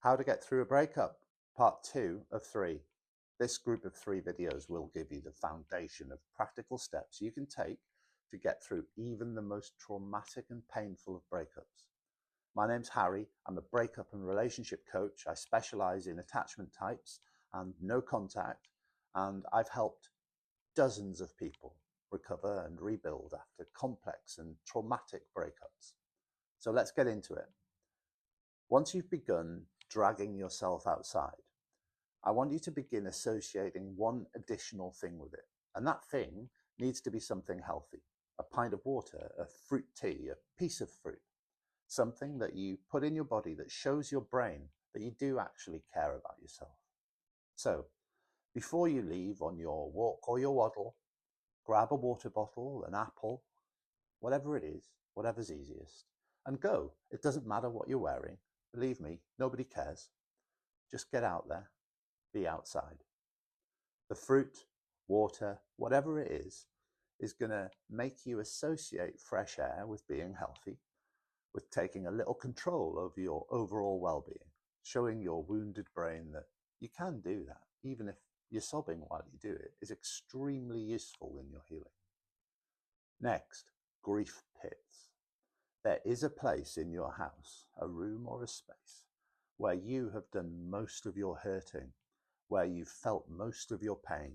How to get through a breakup, part 2 of 3. This group of 3 videos will give you the foundation of practical steps you can take to get through even the most traumatic and painful of breakups. My name's Harry. I'm a breakup and relationship coach. I specialize in attachment types and no contact, and I've helped dozens of people recover and rebuild after complex and traumatic breakups. So let's get into it. Once you've begun dragging yourself outside, I want you to begin associating one additional thing with it. And that thing needs to be something healthy. A pint of water, a fruit tea, a piece of fruit. Something that you put in your body that shows your brain that you do actually care about yourself. So, before you leave on your walk or your waddle, grab a water bottle, an apple, whatever it is, whatever's easiest, and go. It doesn't matter what you're wearing. Believe me, nobody cares. Just get out there, be outside. The fruit, water, whatever it is going to make you associate fresh air with being healthy, with taking a little control over your overall well-being, showing your wounded brain that you can do that, even if you're sobbing while you do it, is extremely useful in your healing. Next, grief pits. There is a place in your house, a room or a space, where you have done most of your hurting, where you've felt most of your pain.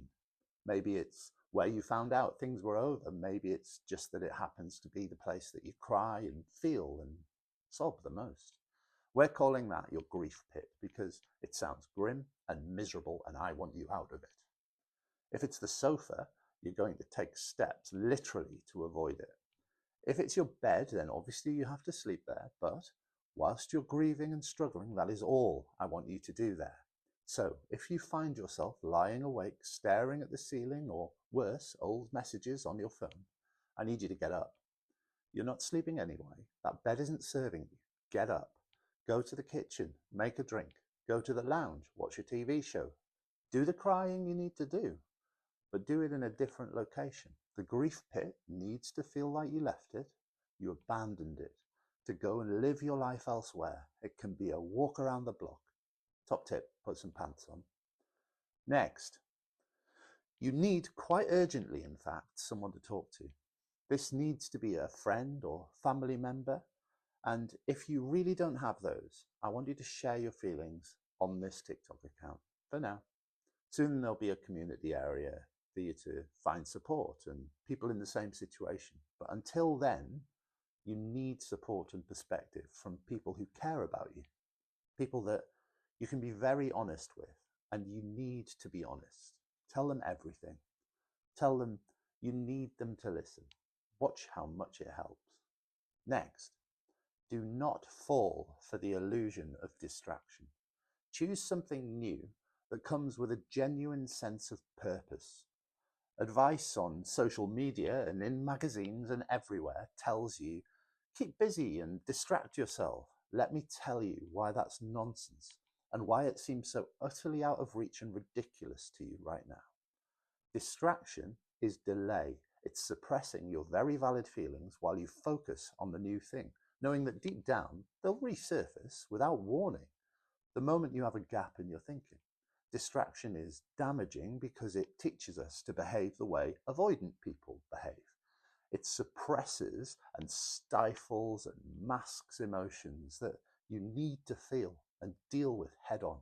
Maybe it's where you found out things were over. Maybe it's just that it happens to be the place that you cry and feel and sob the most. We're calling that your grief pit because it sounds grim and miserable, and I want you out of it. If it's the sofa, you're going to take steps literally to avoid it. If it's your bed, then obviously you have to sleep there, but whilst you're grieving and struggling, that is all I want you to do there. So if you find yourself lying awake, staring at the ceiling, or worse, old messages on your phone, I need you to get up. You're not sleeping anyway. That bed isn't serving you. Get up. Go to the kitchen, make a drink. Go to the lounge, watch a TV show. Do the crying you need to do, but do it in a different location. The grief pit needs to feel like you left it, you abandoned it, to go and live your life elsewhere. It can be a walk around the block. Top tip, put some pants on. Next, you need, quite urgently in fact, someone to talk to. This needs to be a friend or family member, and if you really don't have those, I want you to share your feelings on this TikTok account for now. Soon there'll be a community area for you to find support and people in the same situation. But until then, you need support and perspective from people who care about you, people that you can be very honest with, and you need to be honest. Tell them everything. Tell them you need them to listen. Watch how much it helps. Next, do not fall for the illusion of distraction. Choose something new that comes with a genuine sense of purpose. Advice on social media and in magazines and everywhere tells you, keep busy and distract yourself. Let me tell you why that's nonsense and why it seems so utterly out of reach and ridiculous to you right now. Distraction is delay. It's suppressing your very valid feelings while you focus on the new thing, knowing that deep down they'll resurface without warning the moment you have a gap in your thinking. Distraction is damaging because it teaches us to behave the way avoidant people behave. It suppresses and stifles and masks emotions that you need to feel and deal with head on.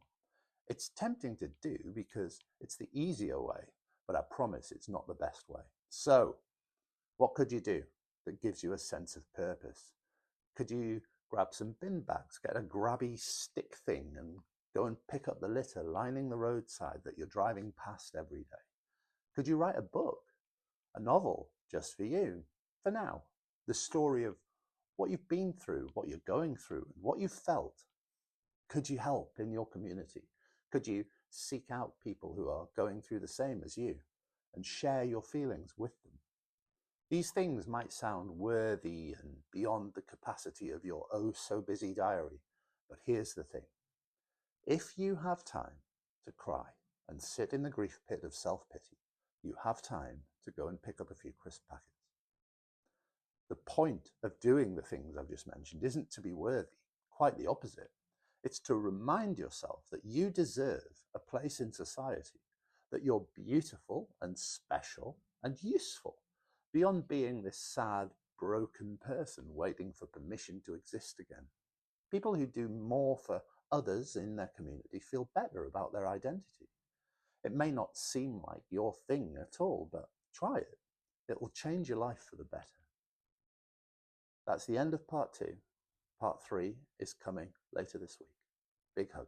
It's tempting to do because it's the easier way, but I promise it's not the best way. So, what could you do that gives you a sense of purpose? Could you grab some bin bags, get a grabby stick thing and go and pick up the litter lining the roadside that you're driving past every day? Could you write a book, a novel just for you, for now? The story of what you've been through, what you're going through, and what you've felt. Could you help in your community? Could you seek out people who are going through the same as you and share your feelings with them? These things might sound worthy and beyond the capacity of your oh so busy diary, but here's the thing. If you have time to cry and sit in the grief pit of self-pity, you have time to go and pick up a few crisp packets. The point of doing the things I've just mentioned isn't to be worthy, quite the opposite. It's to remind yourself that you deserve a place in society, that you're beautiful and special and useful, beyond being this sad, broken person waiting for permission to exist again. People who do more for others in their community feel better about their identity. It may not seem like your thing at all, but try it. It will change your life for the better. That's the end of part 2. Part 3 is coming later this week. Big hug.